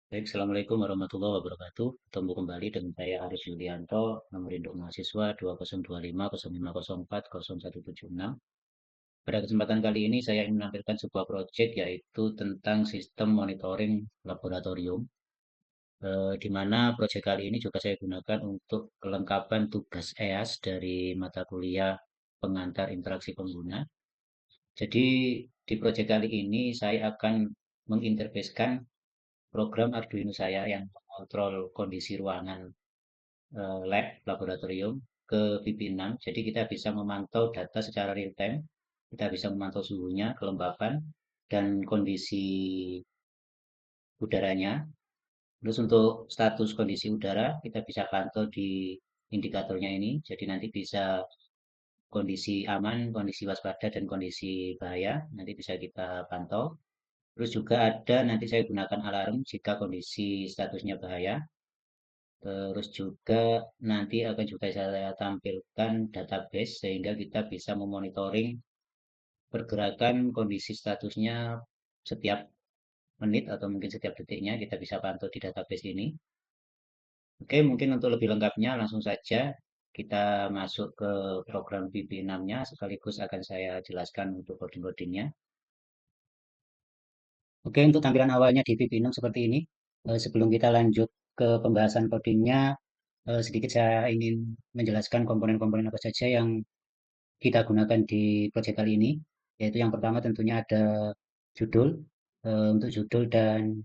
Baik, Assalamualaikum warahmatullahi wabarakatuh. Bertemu kembali dengan saya Arif Yulianto, nomor induk mahasiswa 2025 02504 Pada kesempatan kali ini saya ingin menampilkan sebuah proyek yaitu tentang sistem monitoring laboratorium, di mana proyek kali ini juga saya gunakan untuk kelengkapan tugas EAS dari mata kuliah pengantar interaksi pengguna. Jadi di proyek kali ini saya akan menginterfacekan program Arduino saya yang mengontrol kondisi ruangan lab laboratorium ke PP6. Jadi kita bisa memantau data secara real time, kita bisa memantau suhunya, kelembapan, dan kondisi udaranya. Terus untuk status kondisi udara kita bisa pantau di indikatornya ini. Jadi nanti bisa kondisi aman, kondisi waspada, dan kondisi bahaya. Nanti bisa kita pantau. Terus juga ada nanti saya gunakan alarm jika kondisi statusnya bahaya. Terus juga nanti akan juga saya tampilkan database sehingga kita bisa memonitoring pergerakan kondisi statusnya setiap menit atau mungkin setiap detiknya kita bisa pantau di database ini. Oke, mungkin untuk lebih lengkapnya langsung saja kita masuk ke program VB6-nya sekaligus akan saya jelaskan untuk coding-codingnya. Oke, untuk tampilan awalnya di VB6 seperti ini. Sebelum kita lanjut ke pembahasan codingnya, sedikit saya ingin menjelaskan komponen-komponen apa saja yang kita gunakan di proyek kali ini, yaitu yang pertama tentunya ada judul, untuk judul dan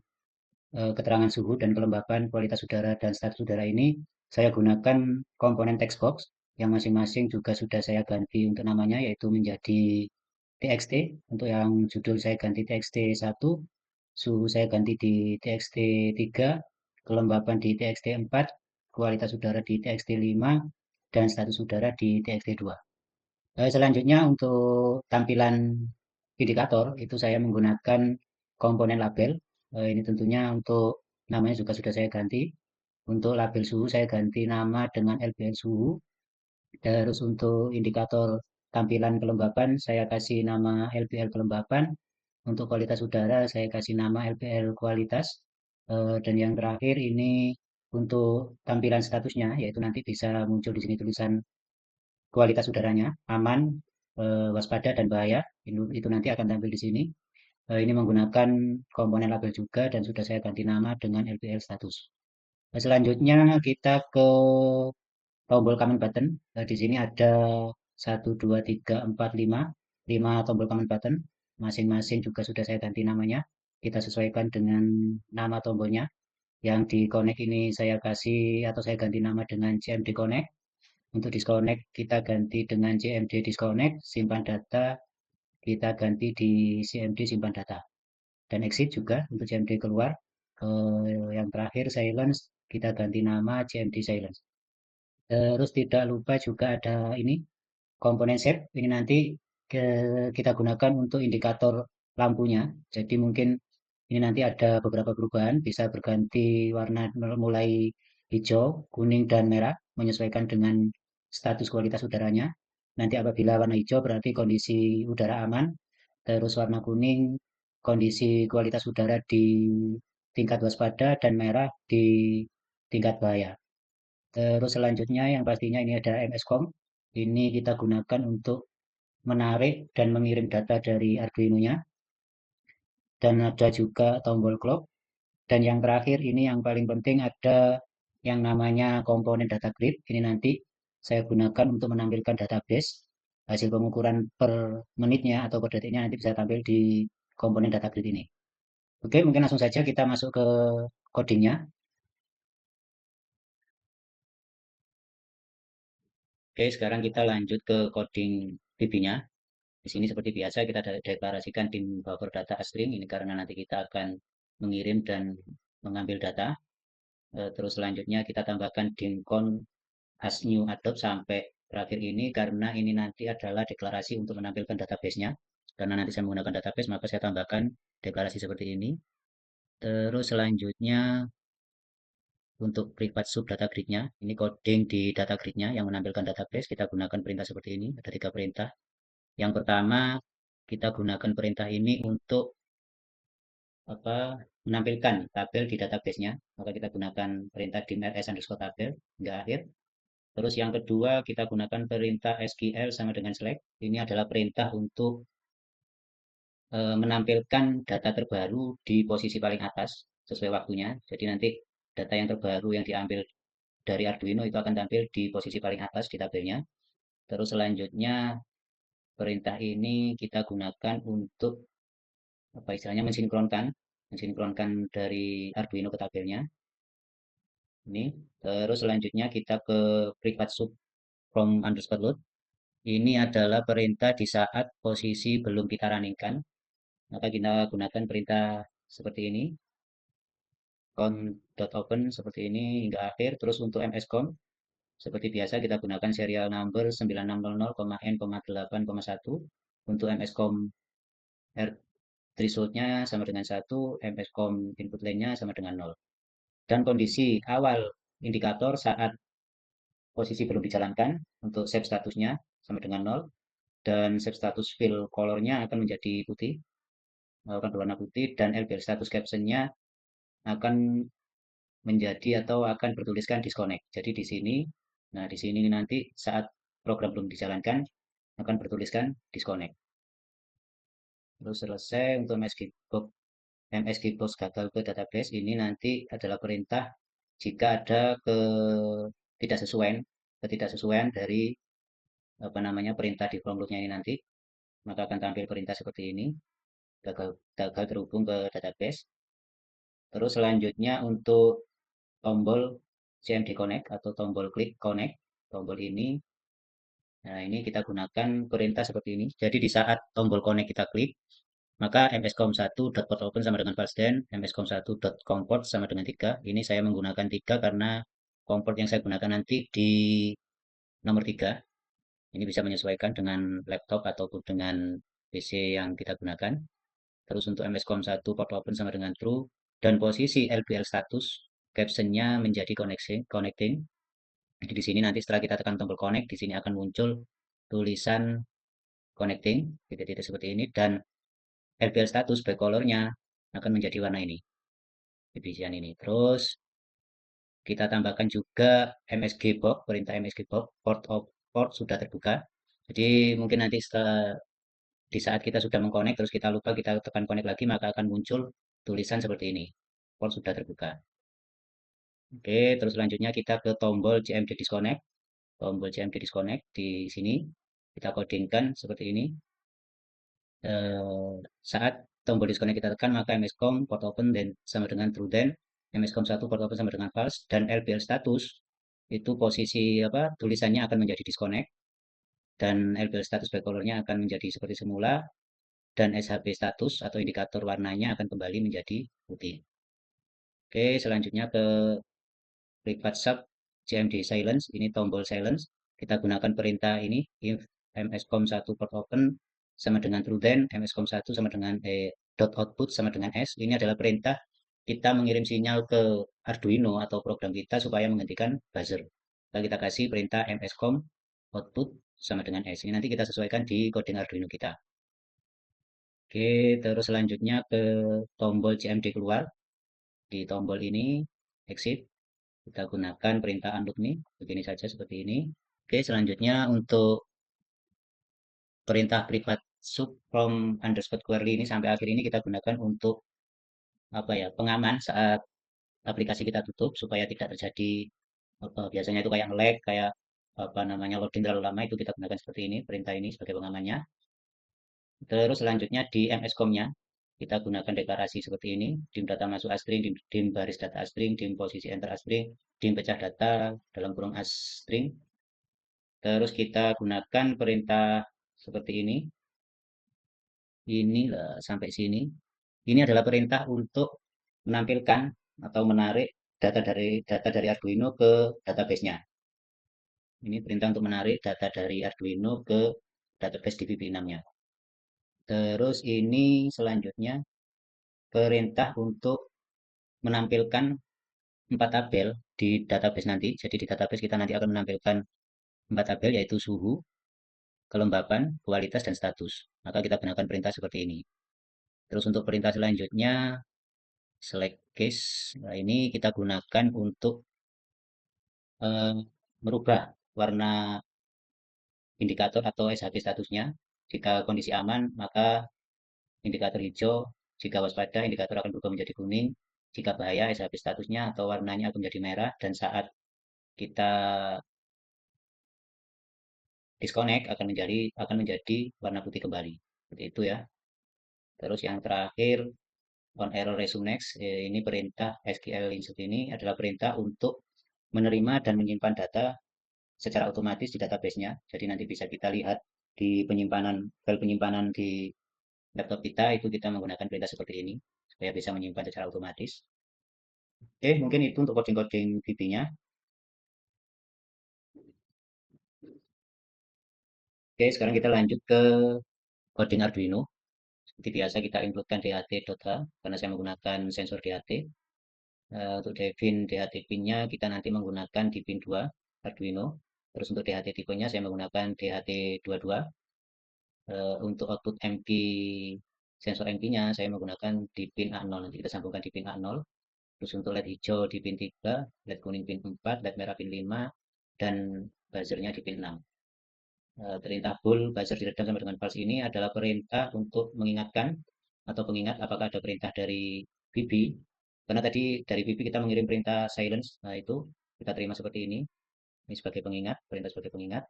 keterangan suhu dan kelembapan kualitas udara dan status udara ini saya gunakan komponen text box yang masing-masing juga sudah saya ganti untuk namanya yaitu menjadi txt. Untuk yang judul saya ganti txt 1, suhu saya ganti di txt 3, kelembapan di txt 4, kualitas udara di txt 5, dan status udara di txt 2. Selanjutnya untuk tampilan indikator itu saya menggunakan komponen label. Ini tentunya untuk namanya juga sudah saya ganti. Untuk label suhu saya ganti nama dengan LBL suhu. Terus untuk indikator tampilan kelembapan saya kasih nama LBL kelembapan. Untuk kualitas udara saya kasih nama LBL kualitas. Dan yang terakhir ini untuk tampilan statusnya yaitu nanti bisa muncul di sini tulisan kualitas udaranya aman, waspada, dan bahaya. Itu nanti akan tampil di sini. Ini menggunakan komponen label juga dan sudah saya ganti nama dengan LBL status. Selanjutnya kita ke tombol command button. Di sini ada 1, 2, 3, 4, 5 tombol command button. Masing-masing juga sudah saya ganti namanya. Kita sesuaikan dengan nama tombolnya. Yang di connect ini saya kasih atau saya ganti nama dengan CMD connect. Untuk disconnect kita ganti dengan CMD disconnect, simpan data kita ganti di CMD simpan data. Dan exit juga untuk CMD keluar. Yang terakhir silence kita ganti nama CMD silence. Terus tidak lupa juga ada ini komponen shape. Ini nanti kita gunakan untuk indikator lampunya. Jadi mungkin ini nanti ada beberapa perubahan, bisa berganti warna mulai hijau, kuning, dan merah, menyesuaikan dengan status kualitas udaranya. Nanti apabila warna hijau berarti kondisi udara aman, terus warna kuning kondisi kualitas udara di tingkat waspada, dan merah di tingkat bahaya. Terus selanjutnya yang pastinya ini ada MS-COM. Ini kita gunakan untuk menarik dan mengirim data dari Arduino-nya. Dan ada juga tombol clock. Dan yang terakhir ini yang paling penting ada yang namanya komponen data grid. Ini nanti saya gunakan untuk menampilkan database. Hasil pengukuran per menitnya atau per detiknya nanti bisa tampil di komponen data grid ini. Oke, mungkin langsung saja kita masuk ke codingnya. Oke, sekarang kita lanjut ke coding VB-nya. Di sini seperti biasa kita deklarasikan dim buffer data string ini karena nanti kita akan mengirim dan mengambil data. Terus selanjutnya kita tambahkan dim count as new adopt sampai terakhir ini karena ini nanti adalah deklarasi untuk menampilkan database-nya. Karena nanti saya menggunakan database maka saya tambahkan deklarasi seperti ini. Terus selanjutnya untuk privat sub data grid-nya, ini coding di data grid-nya yang menampilkan database, kita gunakan perintah seperti ini, ada 3 perintah. Yang pertama, kita gunakan perintah ini untuk apa menampilkan tabel di database-nya, maka kita gunakan perintah dim rs underscore tabel hingga akhir. Terus yang kedua kita gunakan perintah sql sama dengan select. Ini adalah perintah untuk menampilkan data terbaru di posisi paling atas sesuai waktunya. Jadi nanti data yang terbaru yang diambil dari Arduino itu akan tampil di posisi paling atas di tabelnya. Terus selanjutnya perintah ini kita gunakan untuk apa istilahnya mensinkronkan dari Arduino ke tabelnya. Ini. Terus selanjutnya kita ke private sub from underscore load. Ini adalah perintah di saat posisi belum kita runningkan. Maka kita gunakan perintah seperti ini. Count.open seperti ini hingga akhir. Terus untuk mscom seperti biasa kita gunakan serial number 9600,n,8,1. Untuk mscom R thresholdnya sama dengan 1, mscom input line-nya sama dengan 0. Dan kondisi awal indikator saat posisi belum dijalankan untuk save statusnya sama dengan 0. Dan save status fill color-nya akan menjadi putih, akan berwarna putih. Dan LBL status caption-nya akan menjadi atau akan bertuliskan disconnect. Jadi di sini, nah di sini nanti saat program belum dijalankan akan bertuliskan disconnect. Terus selesai untuk MSG box gagal ke database ini nanti adalah perintah jika ada ketidaksesuaian dari apa namanya perintah di from loop-nya ini nanti, maka akan tampil perintah seperti ini, gagal terhubung ke database. Terus selanjutnya untuk tombol CMD connect atau tombol klik connect, tombol ini, nah ini kita gunakan perintah seperti ini. Jadi di saat tombol connect kita klik, maka mscom1.port open sama dengan false mscom1.comport sama dengan 3. Ini saya menggunakan 3 karena comport yang saya gunakan nanti di nomor 3. Ini bisa menyesuaikan dengan laptop ataupun dengan PC yang kita gunakan. Terus untuk mscom1 port open sama dengan true dan posisi LBL status captionnya menjadi connecting. Jadi di sini nanti setelah kita tekan tombol connect, di sini akan muncul tulisan connecting, titik-titik seperti ini, dan LBL status back color-nya akan menjadi warna ini, demikian ini. Terus kita tambahkan juga MSG box, perintah MSG box, port sudah terbuka. Jadi mungkin nanti setelah di saat kita sudah mengconnect, terus kita lupa kita tekan connect lagi, maka akan muncul tulisan seperti ini, port sudah terbuka. Oke, terus selanjutnya kita ke tombol CMD disconnect. Tombol CMD disconnect di sini kita codingkan seperti ini. Saat tombol disconnect kita tekan, maka mscom port open dan sama dengan true, then mscom1 port open sama dengan false, dan LBL status itu posisi apa tulisannya akan menjadi disconnect, dan LBL status back color-nya akan menjadi seperti semula, dan SHB status atau indikator warnanya akan kembali menjadi putih. Oke, selanjutnya ke private sub CMD silence. Ini tombol silence. Kita gunakan perintah ini, if mscom1 port open sama dengan true, then mscom1 sama dengan dot output sama dengan s. Ini adalah perintah kita mengirim sinyal ke Arduino atau program kita supaya menghentikan buzzer. Kita kasih perintah mscom output sama dengan s. Ini nanti kita sesuaikan di coding Arduino kita. Oke, terus selanjutnya ke tombol CMD keluar. Di tombol ini exit. Kita gunakan perintah unlock nih, begini saja seperti ini. Oke, selanjutnya untuk perintah privat sub from underscore query ini sampai akhir ini kita gunakan untuk apa ya pengaman saat aplikasi kita tutup supaya tidak terjadi apa, biasanya itu kayak lag, kayak apa namanya loading terlalu lama, itu kita gunakan seperti ini, perintah ini sebagai pengamannya. Terus selanjutnya di mscom-nya kita gunakan deklarasi seperti ini, dim data masuk astring, dim baris data astring, dim posisi enter astring, dim pecah data dalam kurung astring. Terus kita gunakan perintah seperti ini. Ini sampai sini. Ini adalah perintah untuk menampilkan atau menarik data dari Arduino ke database-nya. Ini perintah untuk menarik data dari Arduino ke database di DVB6-nya. Terus ini selanjutnya perintah untuk menampilkan 4 tabel di database nanti. Jadi di database kita nanti akan menampilkan 4 tabel, yaitu suhu, kelembapan, kualitas, dan status. Maka kita gunakan perintah seperti ini. Terus untuk perintah selanjutnya select case. Nah, ini kita gunakan untuk eh, merubah warna indikator atau SHB statusnya. Jika kondisi aman, maka indikator hijau. Jika waspada, indikator akan berubah menjadi kuning. Jika bahaya, SHB statusnya atau warnanya akan menjadi merah. Dan saat kita disconnect akan menjadi warna putih kembali. Seperti itu ya. Terus yang terakhir on error resume next, ini perintah SQL insert ini adalah perintah untuk menerima dan menyimpan data secara otomatis di database-nya. Jadi nanti bisa kita lihat di file penyimpanan di laptop kita itu kita menggunakan perintah seperti ini supaya bisa menyimpan secara otomatis. Oke, mungkin itu untuk coding-coding VB-nya. Oke, sekarang kita lanjut ke coding Arduino. Seperti biasa kita inputkan DHT.h karena saya menggunakan sensor DHT. Untuk define DHT pin-nya kita nanti menggunakan di pin 2 Arduino. Terus untuk DHT tipenya saya menggunakan DHT22. Untuk output MP sensor MP-nya saya menggunakan di pin A0. Nanti kita sambungkan di pin A0. Terus untuk LED hijau di pin 3, LED kuning pin 4, LED merah pin 5, dan buzzernya di pin 6. Perintah bool buzzer diredam sama dengan false ini adalah perintah untuk mengingatkan atau pengingat apakah ada perintah dari BB. Karena tadi dari BB kita mengirim perintah silence, nah itu kita terima seperti ini. Ini sebagai pengingat, perintah sebagai pengingat.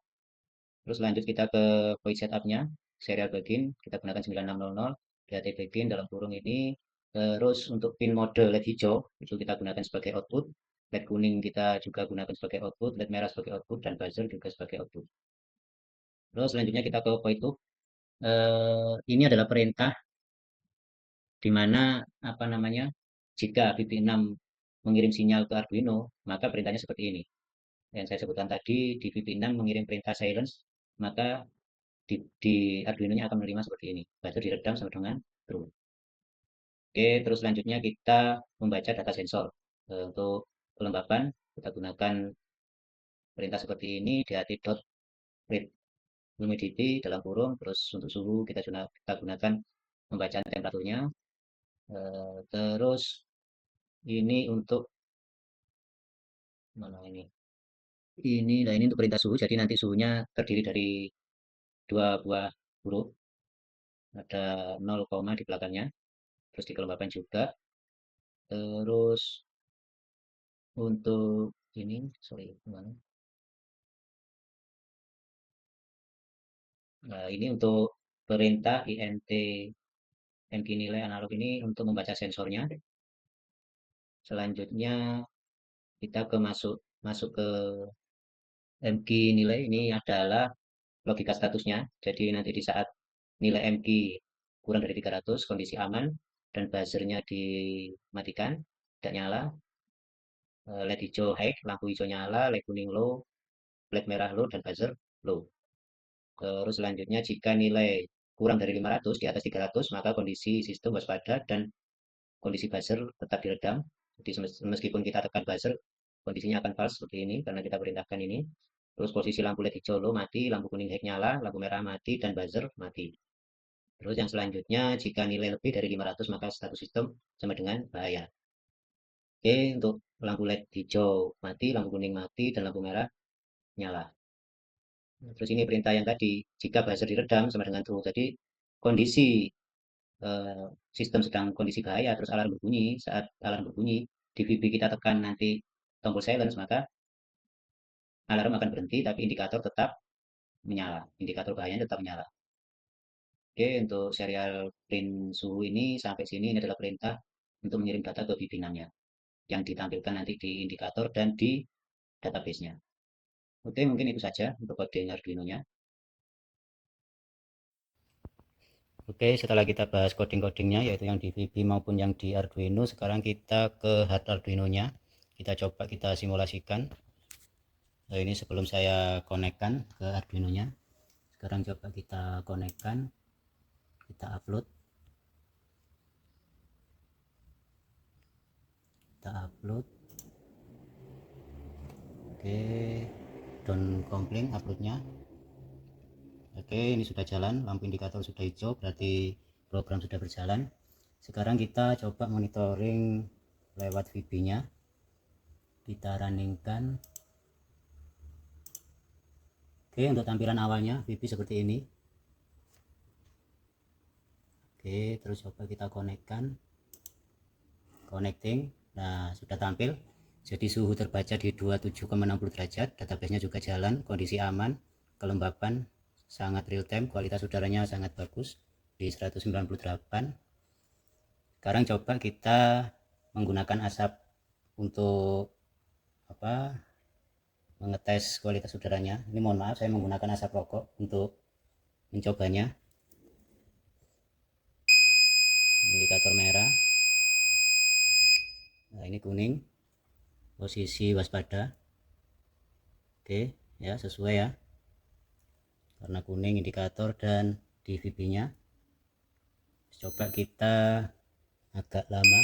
Terus lanjut kita ke void setupnya, serial begin, kita gunakan 9600, DHT begin dalam kurung ini. Terus untuk pin mode LED hijau, itu kita gunakan sebagai output. LED kuning kita juga gunakan sebagai output, LED merah sebagai output, dan buzzer juga sebagai output. Terus selanjutnya kita ke void loop. Ini adalah perintah di mana apa namanya jika VB6 mengirim sinyal ke Arduino, maka perintahnya seperti ini. Yang saya sebutkan tadi di VB6 mengirim perintah silence, maka di Arduino-nya akan menerima seperti ini. Buzzer diredam sama dengan true. Oke, terus selanjutnya kita membaca data sensor. Untuk kelembapan kita gunakan perintah seperti ini, dht.read humidity dalam kurung, terus untuk suhu kita gunakan pembacaan temperaturnya. Terus ini untuk mana ini? Ini untuk perintah suhu. Jadi nanti suhunya terdiri dari dua buah huruf. Ada 0, di belakangnya. Terus di kelembapan juga. Terus untuk ini, sorry, mana? Nah, ini untuk perintah int mq nilai analog ini untuk membaca sensornya. Selanjutnya kita masuk ke mq nilai ini adalah logika statusnya. Jadi nanti di saat nilai mq kurang dari 300, kondisi aman, dan buzzernya dimatikan, tidak nyala, LED hijau high, lampu hijau nyala, LED kuning low, LED merah low, dan buzzer low. Terus selanjutnya jika nilai kurang dari 500, di atas 300, maka kondisi sistem waspada dan kondisi buzzer tetap diredam. Jadi meskipun kita tekan buzzer, kondisinya akan false seperti ini karena kita perintahkan ini. Terus posisi lampu LED hijau low mati, lampu kuning high nyala, lampu merah mati, dan buzzer mati. Terus yang selanjutnya, jika nilai lebih dari 500, maka status sistem sama dengan bahaya. Oke, untuk lampu LED hijau mati, lampu kuning mati, dan lampu merah nyala. Terus ini perintah yang tadi, jika buzzer diredam sama dengan true. Jadi kondisi eh, sistem sedang kondisi bahaya, terus alarm berbunyi. Saat alarm berbunyi, di VB kita tekan nanti tombol silence, maka alarm akan berhenti, tapi indikator tetap menyala. Indikator bahayanya tetap menyala. Oke, untuk serial print suhu ini sampai sini ini adalah perintah untuk mengirim data ke bimbingannya yang ditampilkan nanti di indikator dan di database-nya. Oke, mungkin itu saja untuk coding Arduino-nya. Oke, setelah kita bahas coding-codingnya, yaitu yang di VB maupun yang di Arduino, sekarang kita ke hard Arduino-nya. Kita coba kita simulasikan. Nah, ini sebelum saya konekkan ke Arduino-nya. Sekarang coba kita konekkan, kita upload. Kita upload. Oke, down compling uploadnya. Oke, ini sudah jalan, lampu indikator sudah hijau, berarti program sudah berjalan. Sekarang kita coba monitoring lewat VB nya, kita runningkan. Oke, untuk tampilan awalnya VB seperti ini. Oke, terus coba kita konekkan, connecting. Nah, sudah tampil. Jadi suhu terbaca di 27,60 derajat, database-nya juga jalan, kondisi aman, kelembapan sangat real time, kualitas udaranya sangat bagus di 198. Sekarang coba kita menggunakan asap untuk mengetes kualitas udaranya. Ini mohon maaf, saya menggunakan asap rokok untuk mencobanya. Indikator merah, nah ini kuning, posisi waspada. Oke ya, sesuai ya, karena kuning indikator dan di VB nya. Coba kita agak lama.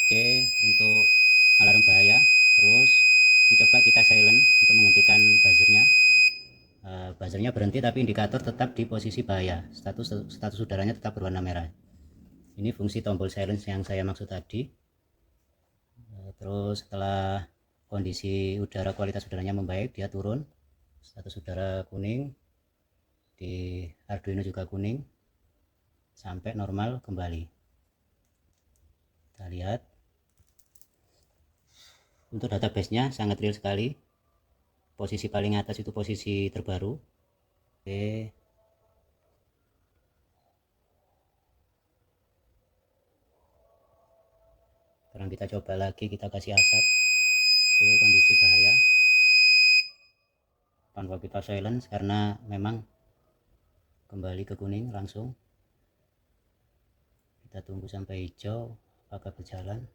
Oke, untuk alarm bahaya. Terus ini coba kita silent untuk menghentikan buzzernya. Buzzernya berhenti tapi indikator tetap di posisi bahaya, status udaranya tetap berwarna merah. Ini fungsi tombol silence yang saya maksud tadi. Terus setelah kondisi udara, kualitas udaranya membaik, dia turun, status udara kuning, di Arduino juga kuning, sampai normal kembali. Kita lihat untuk database nya sangat real sekali. Posisi paling atas itu posisi terbaru. Oke, sekarang kita coba lagi, kita kasih asap. Oke, kondisi bahaya tanpa kita silence karena memang kembali ke kuning langsung. Kita tunggu sampai hijau apakah berjalan.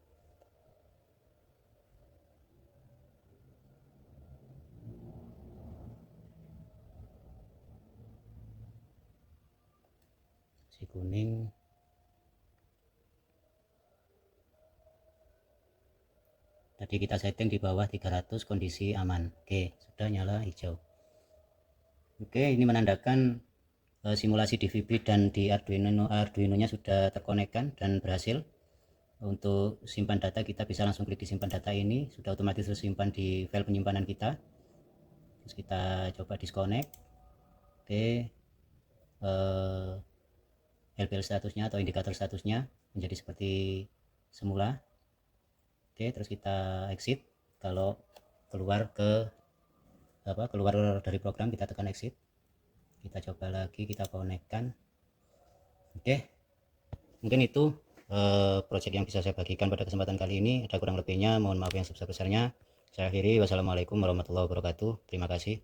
Si kuning. Tadi kita setting di bawah 300, kondisi aman. Oke, sudah nyala hijau. Oke, ini menandakan simulasi di VB dan di Arduino nya sudah terkonekkan dan berhasil. Untuk simpan data, kita bisa langsung klik di simpan data, ini sudah otomatis tersimpan di file penyimpanan kita. Terus kita coba disconnect. Oke, LPL statusnya atau indikator statusnya menjadi seperti semula. Oke, terus kita exit. Kalau keluar dari program, kita tekan exit. Kita coba lagi, kita konekkan. Oke, mungkin itu project yang bisa saya bagikan pada kesempatan kali ini. Ada kurang lebihnya mohon maaf yang sebesar-besarnya. Saya akhiri, wassalamualaikum warahmatullahi wabarakatuh. Terima kasih.